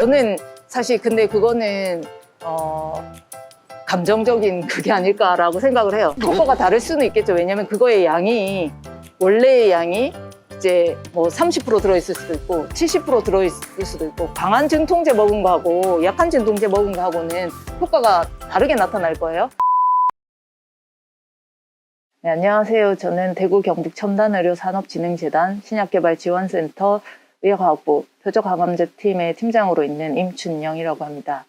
저는 사실 근데 그거는 감정적인 그게 아닐까라고 생각을 해요. 효과가 다를 수는 있겠죠. 왜냐면 그거의 양이 원래의 양이 이제 뭐 30% 들어있을 수도 있고 70% 들어있을 수도 있고 강한 진통제 먹은 거하고 약한 진통제 먹은 거하고는 효과가 다르게 나타날 거예요. 네, 안녕하세요. 저는 대구 경북 첨단의료산업진흥재단 신약개발지원센터 의학화학부 표적항암제 팀의 팀장으로 있는 임춘영이라고 합니다.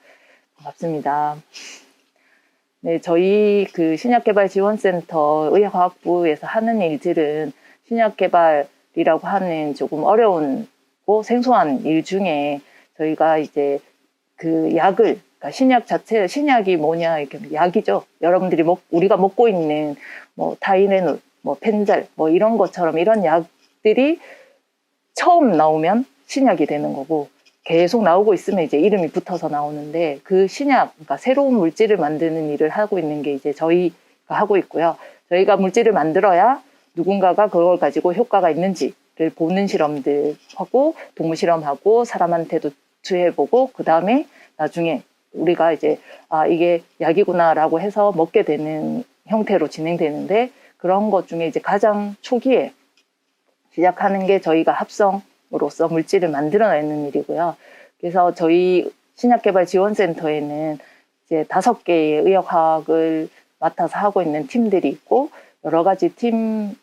반갑습니다. 네, 저희 그 신약개발지원센터 의학화학부에서 하는 일들은 신약개발이라고 하는 조금 어려운고 생소한 일 중에 저희가 이제 그 약을, 그러니까 신약 자체, 신약이 뭐냐, 이렇게 약이죠. 여러분들이 우리가 먹고 있는 뭐 타이레놀, 뭐 펜잘, 뭐 이런 것처럼 이런 약들이 처음 나오면 신약이 되는 거고 계속 나오고 있으면 이제 이름이 붙어서 나오는데 그 신약, 그러니까 새로운 물질을 만드는 일을 하고 있는 게 이제 저희가 하고 있고요. 저희가 물질을 만들어야 누군가가 그걸 가지고 효과가 있는지를 보는 실험들 하고 동물 실험하고 사람한테도 투여해보고 그 다음에 나중에 우리가 이제 이게 약이구나라고 해서 먹게 되는 형태로 진행되는데 그런 것 중에 이제 가장 초기에 시작하는 게 저희가 합성으로서 물질을 만들어내는 일이고요. 그래서 저희 신약개발지원센터에는 이제 5개의 의학화학을 맡아서 하고 있는 팀들이 있고 여러 가지 팀이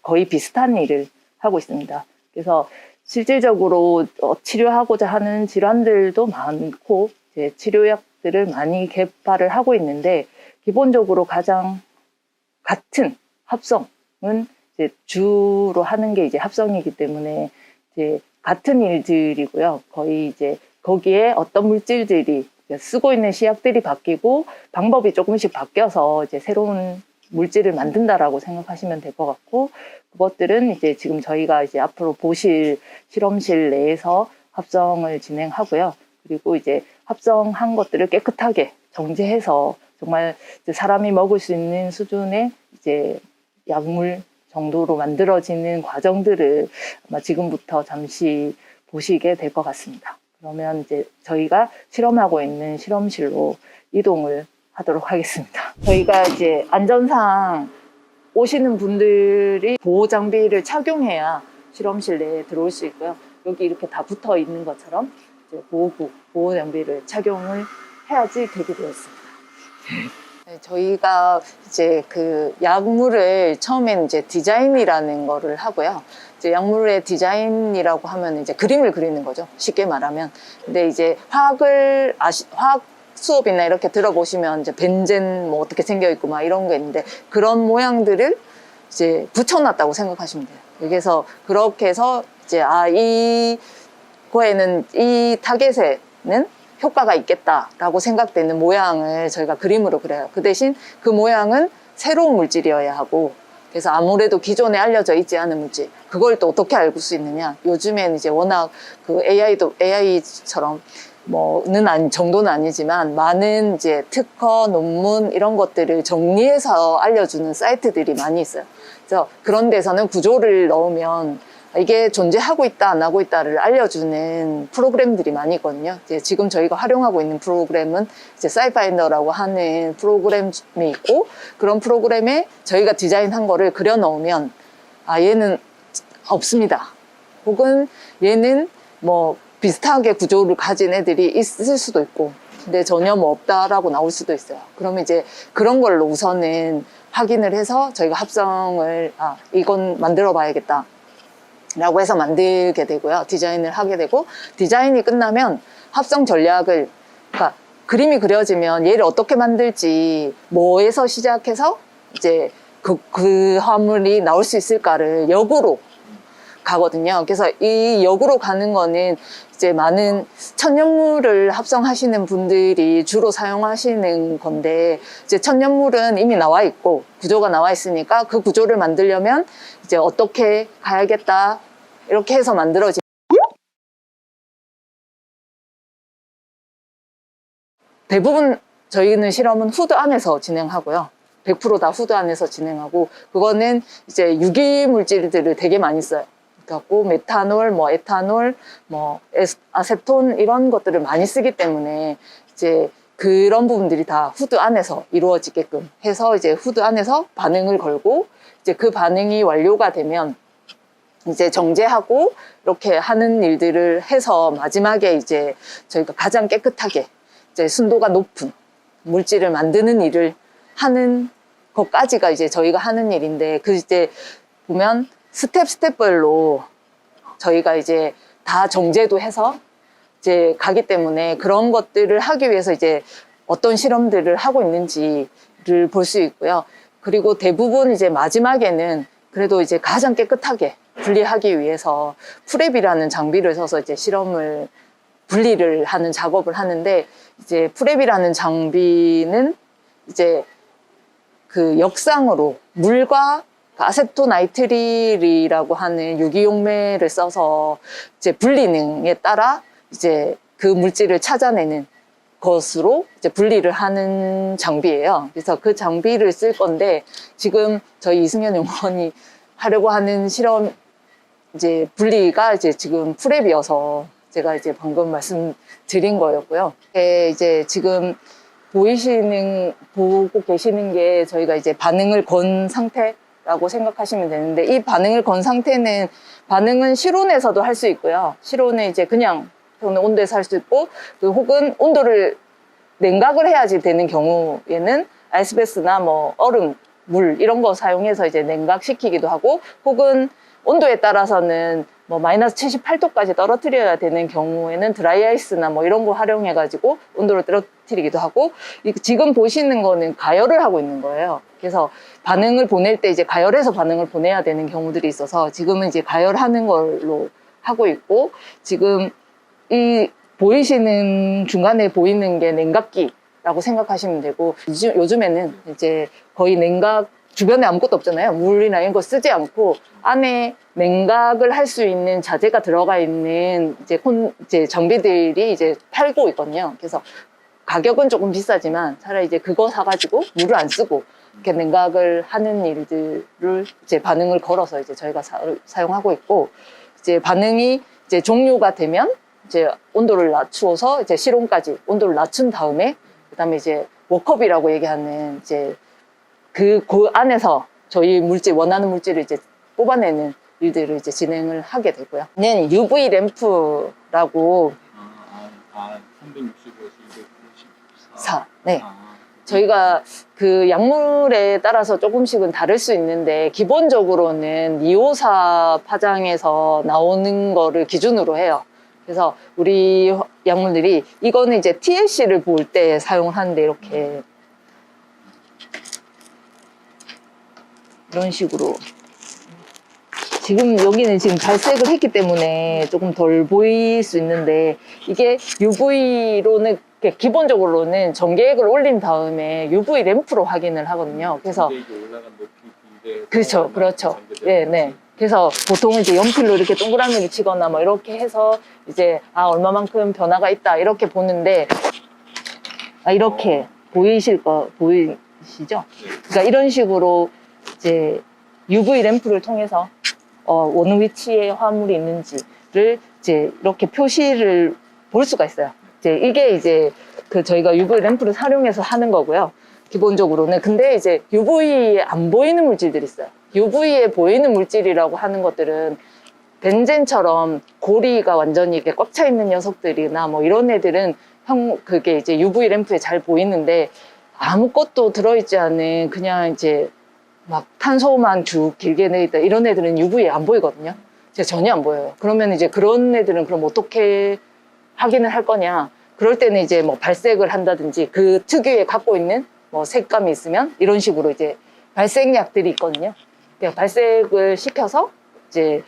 거의 비슷한 일을 하고 있습니다. 그래서 실질적으로 치료하고자 하는 질환들도 많고 이제 치료약들을 많이 개발을 하고 있는데 기본적으로 가장 같은 합성은 이제 주로 하는 게 이제 합성이기 때문에 이제 같은 일들이고요. 거의 이제 거기에 어떤 물질들이 쓰고 있는 시약들이 바뀌고 방법이 조금씩 바뀌어서 이제 새로운 물질을 만든다라고 생각하시면 될 것 같고 그것들은 이제 지금 저희가 이제 앞으로 보실 실험실 내에서 합성을 진행하고요. 그리고 이제 합성한 것들을 깨끗하게 정제해서 정말 이제 사람이 먹을 수 있는 수준의 이제 약물 정도로 만들어지는 과정들을 아마 지금부터 잠시 보시게 될 것 같습니다. 그러면 이제 저희가 실험하고 있는 실험실로 이동을 하도록 하겠습니다. 저희가 이제 안전상 오시는 분들이 보호 장비를 착용해야 실험실 내에 들어올 수 있고요. 여기 이렇게 다 붙어 있는 것처럼 이제 보호 장비를 착용을 해야지 되게 되어 있습니다. 네, 저희가 이제 그 약물을 처음엔 이제 디자인이라는 거를 하고요. 이제 약물의 디자인이라고 하면 이제 그림을 그리는 거죠. 쉽게 말하면. 근데 이제 화학 수업이나 이렇게 들어보시면 이제 벤젠 뭐 어떻게 생겨 있고 막 이런 게 있는데 그런 모양들을 이제 붙여놨다고 생각하시면 돼요. 그래서 그렇게 해서 이제 이거에는 이 타겟에는 효과가 있겠다라고 생각되는 모양을 저희가 그림으로 그려요. 그 대신 그 모양은 새로운 물질이어야 하고 그래서 아무래도 기존에 알려져 있지 않은 물질 그걸 또 어떻게 알 수 있느냐 요즘엔 이제 워낙 그 AI처럼 정도는 아니지만 많은 이제 특허 논문 이런 것들을 정리해서 알려주는 사이트들이 많이 있어요. 그래서 그런 데서는 구조를 넣으면 이게 존재하고 있다 안 하고 있다를 알려주는 프로그램들이 많이 있거든요. 이제 지금 저희가 활용하고 있는 프로그램은 이제 사이파인더라고 하는 프로그램이 있고 그런 프로그램에 저희가 디자인한 거를 그려 넣으면 얘는 없습니다. 혹은 얘는 뭐 비슷하게 구조를 가진 애들이 있을 수도 있고 근데 전혀 뭐 없다라고 나올 수도 있어요. 그러면 이제 그런 걸로 우선은 확인을 해서 저희가 합성을 이건 만들어 봐야겠다 라고 해서 만들게 되고요. 디자인을 하게 되고 디자인이 끝나면 합성 전략을 그러니까 그림이 그려지면 얘를 어떻게 만들지 뭐에서 시작해서 이제 그 화물이 나올 수 있을까를 역으로 가거든요. 그래서 이 역으로 가는 거는 이제 많은 천연물을 합성하시는 분들이 주로 사용하시는 건데 이제 천연물은 이미 나와 있고 구조가 나와 있으니까 그 구조를 만들려면 이제 어떻게 가야겠다 이렇게 해서 만들어진 대부분 저희는 실험은 후드 안에서 진행하고요. 100% 다 후드 안에서 진행하고 그거는 이제 유기 물질들을 되게 많이 써요. 갖고 메탄올, 뭐 에탄올, 뭐 아세톤 이런 것들을 많이 쓰기 때문에 이제 그런 부분들이 다 후드 안에서 이루어지게끔 해서 이제 후드 안에서 반응을 걸고 이제 그 반응이 완료가 되면 이제 정제하고 이렇게 하는 일들을 해서 마지막에 이제 저희가 가장 깨끗하게 이제 순도가 높은 물질을 만드는 일을 하는 것까지가 이제 저희가 하는 일인데 그 이제 보면 스텝별로 저희가 이제 다 정제도 해서 이제 가기 때문에 그런 것들을 하기 위해서 이제 어떤 실험들을 하고 있는지를 볼 수 있고요. 그리고 대부분 이제 마지막에는 그래도 이제 가장 깨끗하게 분리하기 위해서 프랩이라는 장비를 써서 이제 실험을 분리를 하는 작업을 하는데 이제 프랩이라는 장비는 이제 그 역상으로 물과 아세토나이트릴이라고 하는 유기용매를 써서 이제 분리능에 따라 이제 그 물질을 찾아내는 것으로 이제 분리를 하는 장비예요. 그래서 그 장비를 쓸 건데 지금 저희 이승현 연구원이 하려고 하는 실험 이제 분리가 이제 지금 프랩이어서 제가 이제 방금 말씀드린 거였고요. 이제 지금 보고 계시는 게 저희가 이제 반응을 건 상태라고 생각하시면 되는데 이 반응을 건 상태는 반응은 실온에서도 할 수 있고요. 실온은 이제 그냥 온도에서 할 수 있고 혹은 온도를 냉각을 해야지 되는 경우에는 아이스베스나 뭐 얼음, 물 이런 거 사용해서 이제 냉각시키기도 하고 혹은 온도에 따라서는 뭐 마이너스 78도까지 떨어뜨려야 되는 경우에는 드라이아이스나 뭐 이런 거 활용해 가지고 온도를 떨어뜨리기도 하고 지금 보시는 거는 가열을 하고 있는 거예요. 그래서 반응을 보낼 때 이제 가열해서 반응을 보내야 되는 경우들이 있어서 지금은 이제 가열하는 걸로 하고 있고 지금 이 보이시는 중간에 보이는 게 냉각기라고 생각하시면 되고 요즘에는 이제 거의 냉각 주변에 아무것도 없잖아요. 물이나 이런 거 쓰지 않고 안에 냉각을 할 수 있는 자재가 들어가 있는 이제 장비들이 이제 팔고 있거든요. 그래서 가격은 조금 비싸지만 차라리 이제 그거 사가지고 물을 안 쓰고 이렇게 냉각을 하는 일들을 이제 반응을 걸어서 이제 저희가 사용하고 있고 이제 반응이 이제 종료가 되면 이제 온도를 낮추어서 이제 실온까지 온도를 낮춘 다음에 그다음에 이제 워컵이라고 얘기하는 이제 그 안에서 저희 원하는 물질을 이제 뽑아내는 일들을 이제 진행을 하게 되고요. 는 UV 램프라고 365에서 294. 네. 저희가 그 약물에 따라서 조금씩은 다를 수 있는데 기본적으로는 254 파장에서 나오는 거를 기준으로 해요. 그래서 우리 약물들이 이거는 이제 TLC를 볼 때 사용을 하는데 이렇게 이런 식으로 지금 여기는 지금 발색을 했기 때문에 조금 덜 보일 수 있는데 이게 UV로는 기본적으로는 전개액을 올린 다음에 UV 램프로 확인을 하거든요. 그래서 그렇죠. 네. 그래서 보통 이제 연필로 이렇게 동그라미를 치거나 뭐 이렇게 해서 이제 얼마만큼 변화가 있다 이렇게 보는데 이렇게 보이시죠? 그러니까 이런 식으로 이제 UV 램프를 통해서 어느 위치에 화물이 있는지를 이제 이렇게 표시를 볼 수가 있어요. 이게 이제 저희가 UV 램프를 활용해서 하는 거고요. 기본적으로는. 근데 이제 UV에 안 보이는 물질들이 있어요. UV에 보이는 물질이라고 하는 것들은 벤젠처럼 고리가 완전히 이렇게 꽉 차 있는 녀석들이나 뭐 이런 애들은 그게 이제 UV 램프에 잘 보이는데 아무것도 들어있지 않은 그냥 이제 막 탄소만 쭉 길게 내있다 이런 애들은 UV에 안 보이거든요. 전혀 안 보여요. 그러면 이제 그런 애들은 그럼 어떻게 확인을 할 거냐? 그럴 때는 이제 뭐 발색을 한다든지 그 특유의 갖고 있는 뭐 색감이 있으면 이런 식으로 이제 발색약들이 있거든요. 그냥 발색을 시켜서 이제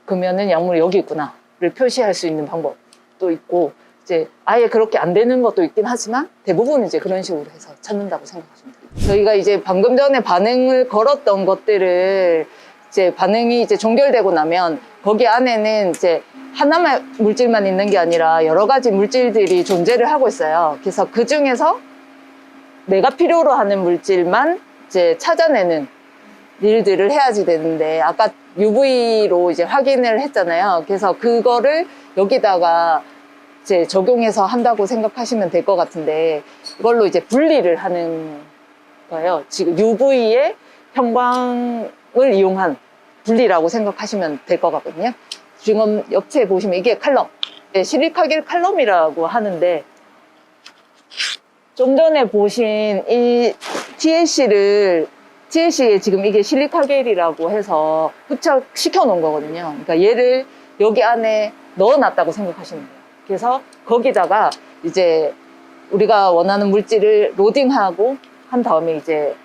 그러면은 약물이 여기 있구나를 표시할 수 있는 방법도 있고 이제 아예 그렇게 안 되는 것도 있긴 하지만 대부분 이제 그런 식으로 해서 찾는다고 생각하시면 됩니다. 저희가 이제 방금 전에 반응을 걸었던 것들을 이제 반응이 이제 종결되고 나면 거기 안에는 이제 하나의 물질만 있는 게 아니라 여러 가지 물질들이 존재를 하고 있어요. 그래서 그 중에서 내가 필요로 하는 물질만 이제 찾아내는 일들을 해야지 되는데, 아까 UV로 이제 확인을 했잖아요. 그래서 그거를 여기다가 이제 적용해서 한다고 생각하시면 될 것 같은데, 이걸로 이제 분리를 하는 거예요. 지금 UV의 형광을 이용한 분리라고 생각하시면 될 것 같거든요. 지금 옆에 보시면 이게 칼럼, 네, 실리카겔 칼럼이라고 하는데, 좀 전에 보신 이 TLC에 지금 이게 실리카겔이라고 해서 부착시켜 놓은 거거든요. 그러니까 얘를 여기 안에 넣어 놨다고 생각하시면 돼요. 그래서 거기다가 이제 우리가 원하는 물질을 로딩하고 한 다음에 이제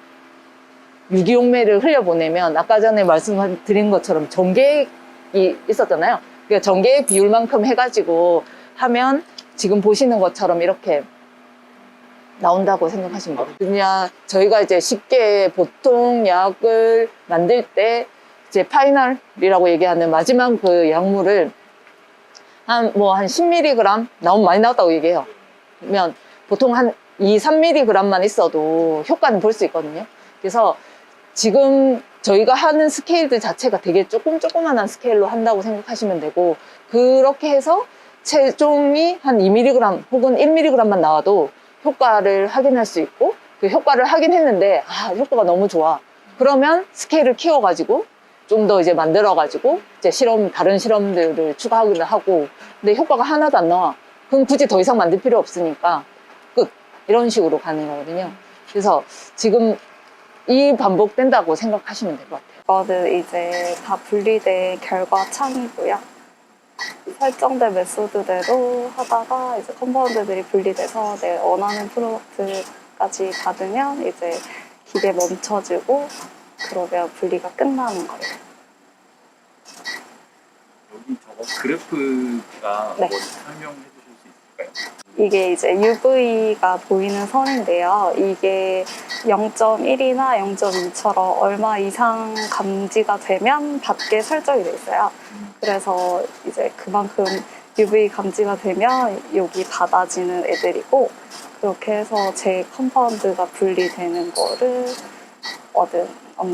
유기용매를 흘려보내면, 아까 전에 말씀드린 것처럼 전개액이 있었잖아요. 그러니까 전개액 비율만큼 해가지고 하면 지금 보시는 것처럼 이렇게 나온다고 생각하시면 돼요. 그냥 저희가 이제 쉽게 보통 약을 만들 때 이제 파이널이라고 얘기하는 마지막 그 약물을 한 10mg 나오면 많이 나왔다고 얘기해요. 그러면 보통 한 2, 3mg만 있어도 효과는 볼 수 있거든요. 그래서 지금 저희가 하는 스케일들 자체가 되게 조그만한 스케일로 한다고 생각하시면 되고, 그렇게 해서 체중이 한 2mg 혹은 1mg만 나와도 효과를 확인할 수 있고, 그 효과를 확인했는데 효과가 너무 좋아, 그러면 스케일을 키워가지고 좀 더 이제 만들어가지고 이제 다른 실험들을 추가하기도 하고, 근데 효과가 하나도 안 나와, 그럼 굳이 더 이상 만들 필요 없으니까 끝, 이런 식으로 가는 거거든요. 그래서 지금 이 반복된다고 생각하시면 될 것 같아요. 이거는 이제 다 분리된 결과 창이고요. 설정된 메소드대로 하다가 이제 컴파운드들이 분리돼서 내 원하는 프로덕트까지 받으면 이제 기계 멈춰지고, 그러면 분리가 끝나는 거예요. 여기 저거 그래프가 네. 뭔지 설명해 주실 수 있을까요? 이게 이제 UV가 보이는 선인데요. 이게 0.1이나 0.2처럼 얼마 이상 감지가 되면 받게 설정이 돼 있어요. 그래서 이제 그만큼 UV 감지가 되면 여기 받아지는 애들이고, 그렇게 해서 제 컴파운드가 분리되는 거를 얻는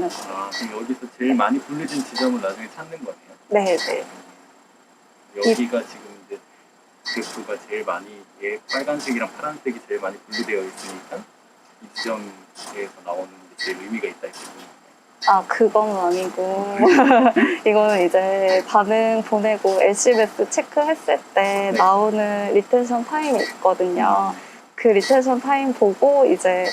거예요. 그럼 여기서 제일 많이 분리된 지점을 나중에 찾는 거네요. 네네. 여기가 지금 이제 그래프가 제일 많이, 빨간색이랑 파란색이 제일 많이 분리되어 있으니까 이 지점에서 나오는 게 제일 의미가 있다 이렇게 보는 거예요. 그건 아니고 이거는 이제 반응 보내고 LCMS 체크했을 때 나오는 리텐션 타임이 있거든요. 그 리텐션 타임 보고 이제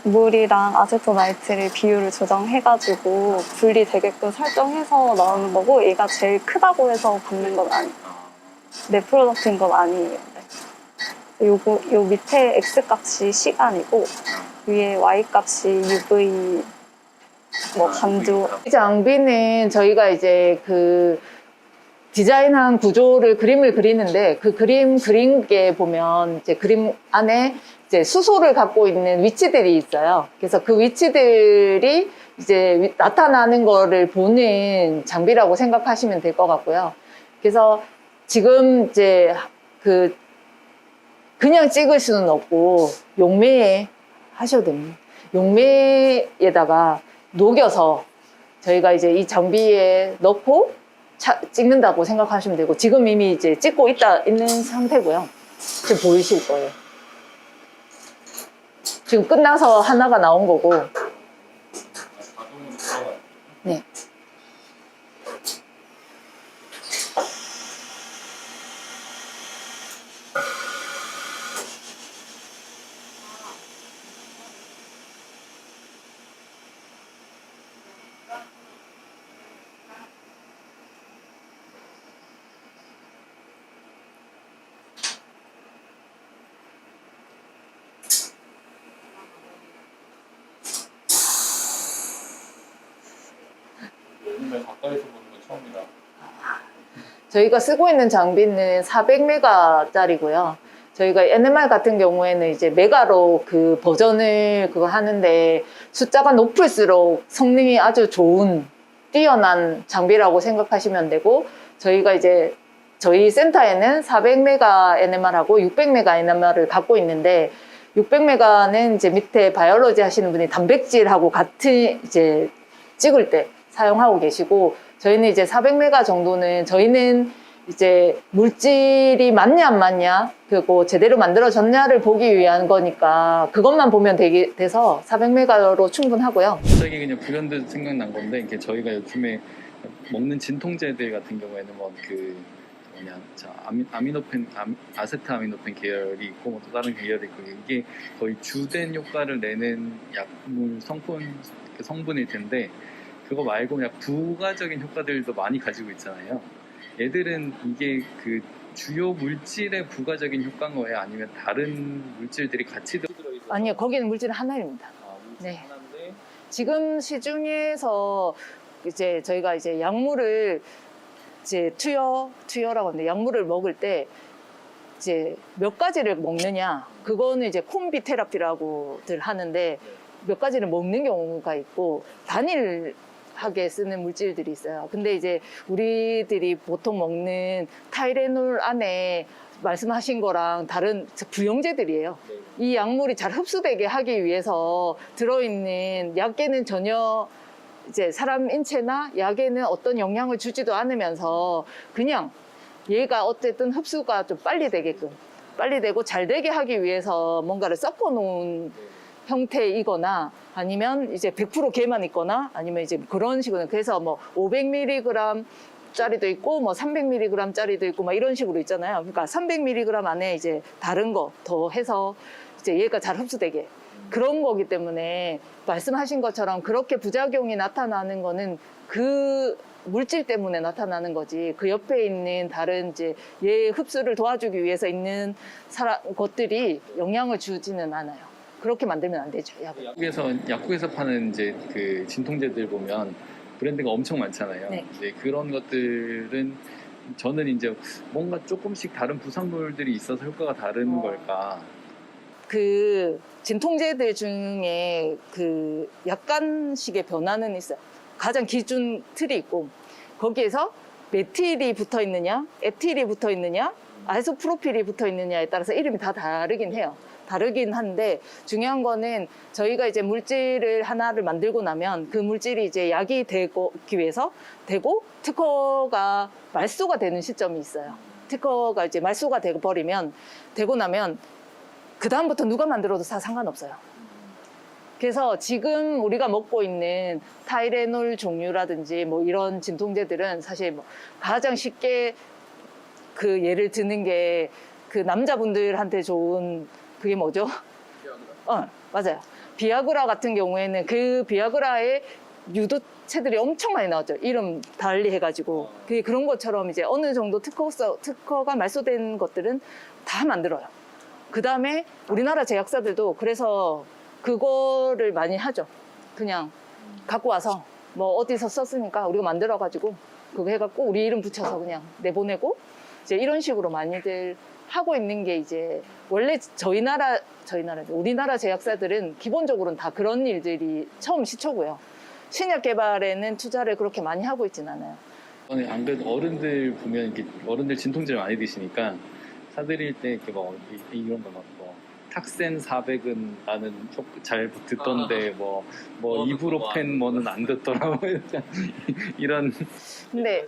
물이랑 아세토나이트릴 비율을 조정해가지고 분리되게끔 설정해서 나오는 거고, 얘가 제일 크다고 해서 받는 건 아니에요. 내 프로덕트인 건 아니에요. 네. 요 밑에 X 값이 시간이고 위에 Y 값이 UV 감도. 이 장비는 저희가 이제 그 디자인한 구조를 그림을 그리는데, 그 그림 그린 게 보면 이제 그림 안에 이제 수소를 갖고 있는 위치들이 있어요. 그래서 그 위치들이 이제 나타나는 거를 보는 장비라고 생각하시면 될 것 같고요. 그래서 지금 이제 그냥 찍을 수는 없고 용매에 하셔도 됩니다. 용매에다가 녹여서 저희가 이제 이 장비에 넣고 찍는다고 생각하시면 되고, 지금 이미 이제 찍고 있는 상태고요. 지금 보이실 거예요. 지금 끝나서 하나가 나온 거고. 네. 정말 가까이서 보는 건 처음이다. 저희가 쓰고 있는 장비는 400메가짜리고요. 저희가 NMR 같은 경우에는 이제 메가로 그 버전을 그거 하는데, 숫자가 높을수록 성능이 아주 좋은 뛰어난 장비라고 생각하시면 되고, 저희가 이제 저희 센터에는 400메가 NMR하고 600메가 NMR을 갖고 있는데, 600메가는 이제 밑에 바이올로지 하시는 분이 단백질하고 같은 이제 찍을 때 사용하고 계시고, 저희는 이제 400메가 정도는 저희는 이제 물질이 맞냐 안 맞냐, 그리고 제대로 만들어졌냐를 보기 위한 거니까 그것만 보면 돼서 400메가로 충분하고요. 갑자기 그냥 불현듯 생각난 건데, 이게 저희가 요즘에 먹는 진통제들 같은 경우에는 뭐 그 뭐냐, 아세트아미노펜 계열이 있고 뭐 또 다른 계열이 있고, 이게 거의 주된 효과를 내는 약물 성분일 텐데, 그거 말고 그냥 부가적인 효과들도 많이 가지고 있잖아요. 얘들은 이게 그 주요 물질의 부가적인 효과인 거예요? 아니면 다른 물질들이 같이 들어있어요? 아니요, 거기는 물질은 하나입니다. 물질 네. 하나인데 지금 시중에서 이제 저희가 이제 약물을 이제 투여라고 하는데, 약물을 먹을 때 이제 몇 가지를 먹느냐, 그거는 이제 콤비 테라피라고들 하는데, 몇 가지를 먹는 경우가 있고 단일하게 쓰는 물질들이 있어요. 근데 이제 우리들이 보통 먹는 타이레놀 안에 말씀하신 거랑 다른 부영제들이에요. 이 약물이 잘 흡수되게 하기 위해서 들어있는, 약에는 전혀 이제 사람 인체나 약에는 어떤 영향을 주지도 않으면서 그냥 얘가 어쨌든 흡수가 좀 빨리 되게끔, 빨리 되고 잘 되게 하기 위해서 뭔가를 섞어 놓은 형태이거나, 아니면 이제 100% 걔만 있거나, 아니면 이제 그런 식으로, 그래서 뭐 500mg 짜리도 있고 뭐 300mg 짜리도 있고 막 이런 식으로 있잖아요. 그러니까 300mg 안에 이제 다른 거 더 해서 이제 얘가 잘 흡수되게 그런 거기 때문에, 말씀하신 것처럼 그렇게 부작용이 나타나는 거는 그 물질 때문에 나타나는 거지, 그 옆에 있는 다른 이제 얘 흡수를 도와주기 위해서 있는 것들이 영향을 주지는 않아요. 그렇게 만들면 안 되죠, 약을. 약국에서 파는 이제 그 진통제들 보면 브랜드가 엄청 많잖아요. 네. 이제 그런 것들은 저는 이제 뭔가 조금씩 다른 부산물들이 있어서 효과가 다른 걸까. 그 진통제들 중에 그 약간씩의 변화는 있어요. 가장 기준 틀이 있고, 거기에서 메틸이 붙어 있느냐, 에틸이 붙어 있느냐, 아이소프로필이 붙어 있느냐에 따라서 이름이 다 다르긴 해요. 다르긴 한데, 중요한 거는 저희가 이제 물질을 하나를 만들고 나면 그 물질이 이제 약이 되기 위해서 되고, 특허가 말소가 되는 시점이 있어요. 특허가 이제 말소가 되고 나면 그 다음부터 누가 만들어도 다 상관없어요. 그래서 지금 우리가 먹고 있는 타이레놀 종류라든지 뭐 이런 진통제들은 사실 뭐 가장 쉽게 그 예를 드는 게, 그 남자분들한테 좋은 그게 뭐죠? 맞아요. 비아그라 같은 경우에는 그 비아그라의 유도체들이 엄청 많이 나왔죠. 이름 달리 해가지고. 그런 것처럼 이제 어느 정도 특허가 말소된 것들은 다 만들어요. 그 다음에 우리나라 제약사들도 그래서 그거를 많이 하죠. 그냥 갖고 와서 뭐 어디서 썼으니까 우리가 만들어가지고 그거 해갖고 우리 이름 붙여서 그냥 내보내고, 이제 이런 식으로 많이들 하고 있는 게, 이제 원래 우리나라 제약사들은 기본적으로는 다 그런 일들이 처음 시초고요. 신약 개발에는 투자를 그렇게 많이 하고 있진 않아요. 안 그래도 어른들 보면 이렇게 어른들 진통제를 많이 드시니까 사드릴 때 이렇게 뭐 이런 거 막 뭐 탁센 400은 나는 잘 듣던데 뭐 이브로펜 뭐는 안 듣더라, 뭐 이런. 근데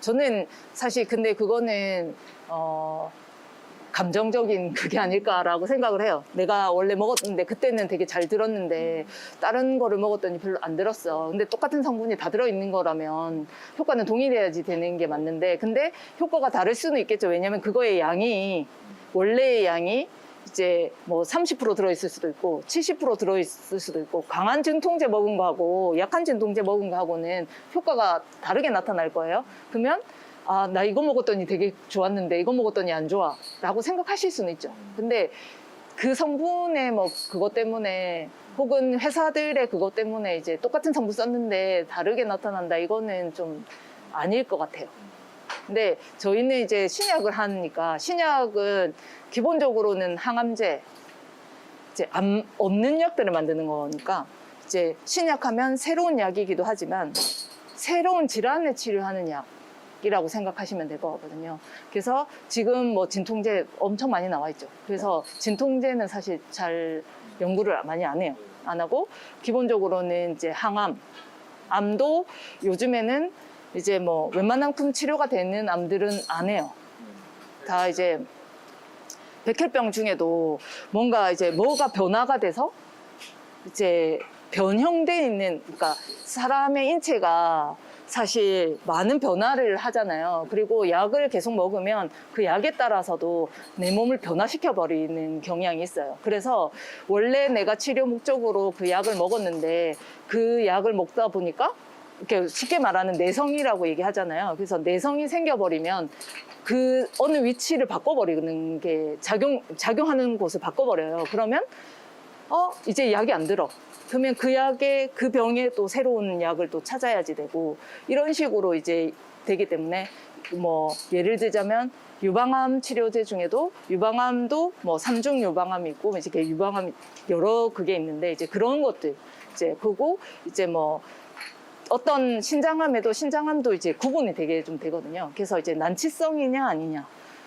저는 사실 근데 그거는 감정적인 그게 아닐까라고 생각을 해요. 내가 원래 먹었는데 그때는 되게 잘 들었는데 다른 거를 먹었더니 별로 안 들었어. 근데 똑같은 성분이 다 들어있는 거라면 효과는 동일해야지 되는 게 맞는데, 근데 효과가 다를 수는 있겠죠. 왜냐면 그거의 양이, 원래의 양이 이제 뭐 30% 들어있을 수도 있고 70% 들어있을 수도 있고, 강한 진통제 먹은 거하고 약한 진통제 먹은 거하고는 효과가 다르게 나타날 거예요. 그러면 나 이거 먹었더니 되게 좋았는데 이거 먹었더니 안 좋아 라고 생각하실 수는 있죠. 근데 그 성분의 뭐 그것 때문에, 혹은 회사들의 그것 때문에 이제 똑같은 성분 썼는데 다르게 나타난다, 이거는 좀 아닐 것 같아요. 근데 저희는 이제 신약을 하니까, 신약은 기본적으로는 항암제, 이제 없는 약들을 만드는 거니까, 이제 신약하면 새로운 약이기도 하지만 새로운 질환을 치료하는 약, 약이라고 생각하시면 될 것 같거든요. 그래서 지금 뭐 진통제 엄청 많이 나와 있죠. 그래서 진통제는 사실 잘 연구를 많이 안 해요. 안 하고 기본적으로는 이제 항암, 암도 요즘에는 이제 뭐 웬만한큼 치료가 되는 암들은 안 해요. 다 이제 백혈병 중에도 뭔가 이제 뭐가 변화가 돼서 이제 변형돼 있는, 그러니까 사람의 인체가 사실 많은 변화를 하잖아요. 그리고 약을 계속 먹으면 그 약에 따라서도 내 몸을 변화시켜 버리는 경향이 있어요. 그래서 원래 내가 치료 목적으로 그 약을 먹었는데 그 약을 먹다 보니까 이렇게 쉽게 말하는 내성이라고 얘기하잖아요. 그래서 내성이 생겨버리면 그 어느 위치를 바꿔버리는 게 작용하는 곳을 바꿔버려요. 그러면 이제 약이 안 들어. 그러면 그 약에, 그 병에 또 새로운 약을 또 찾아야지 되고, 이런 식으로 이제 되기 때문에, 뭐, 예를 들자면, 유방암 치료제 중에도, 유방암도 뭐, 3중 유방암이 있고, 이제 유방암 여러 그게 있는데, 이제 그런 것들, 이제, 그거, 이제 뭐, 어떤 신장암도 이제 구분이 되게 좀 되거든요. 그래서 이제 난치성이냐, 아니냐.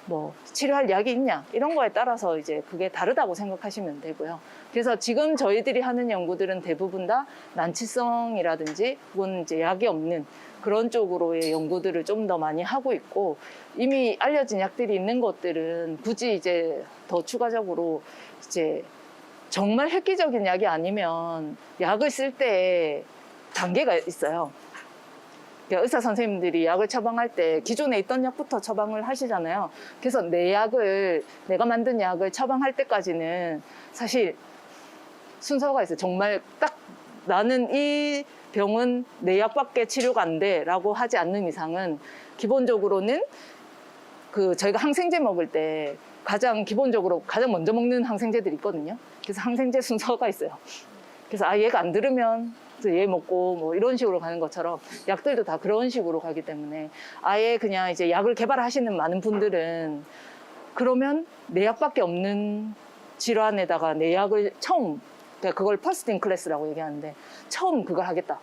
뭐 치료할 약이 있냐 이런 거에 따라서 이제 그게 다르다고 생각하시면 되고요. 그래서 지금 저희들이 하는 연구들은 대부분 다 난치성이라든지 혹은 이제 약이 없는 그런 쪽으로의 연구들을 좀 더 많이 하고 있고, 이미 알려진 약들이 있는 것들은 굳이 이제 더 추가적으로 이제 정말 획기적인 약이 아니면 약을 쓸 때 단계가 있어요. 의사 선생님들이 약을 처방할 때 기존에 있던 약부터 처방을 하시잖아요. 그래서 내가 만든 약을 처방할 때까지는 사실 순서가 있어요. 정말 딱 나는 이 병은 내 약밖에 치료가 안 돼 라고 하지 않는 이상은 기본적으로는 저희가 항생제 먹을 때 기본적으로 가장 먼저 먹는 항생제들이 있거든요. 그래서 항생제 순서가 있어요. 그래서 얘가 안 들으면 얘 먹고 뭐 이런 식으로 가는 것처럼 약들도 다 그런 식으로 가기 때문에 아예 그냥 이제 약을 개발하시는 많은 분들은 그러면 내 약밖에 없는 질환에다가 내 약을 처음, 그러니까 그걸 퍼스트 인 클래스라고 얘기하는데 처음 그걸 하겠다.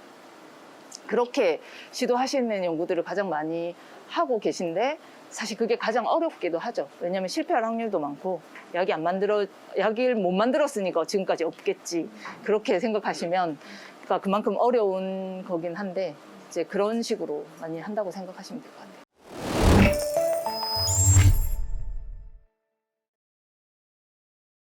그렇게 시도하시는 연구들을 가장 많이 하고 계신데 사실 그게 가장 어렵기도 하죠. 왜냐하면 실패할 확률도 많고 약을 못 만들었으니까 지금까지 없겠지. 그렇게 생각하시면 그러니까 그만큼 어려운 거긴 한데 이제 그런 식으로 많이 한다고 생각하시면 될 것 같아요.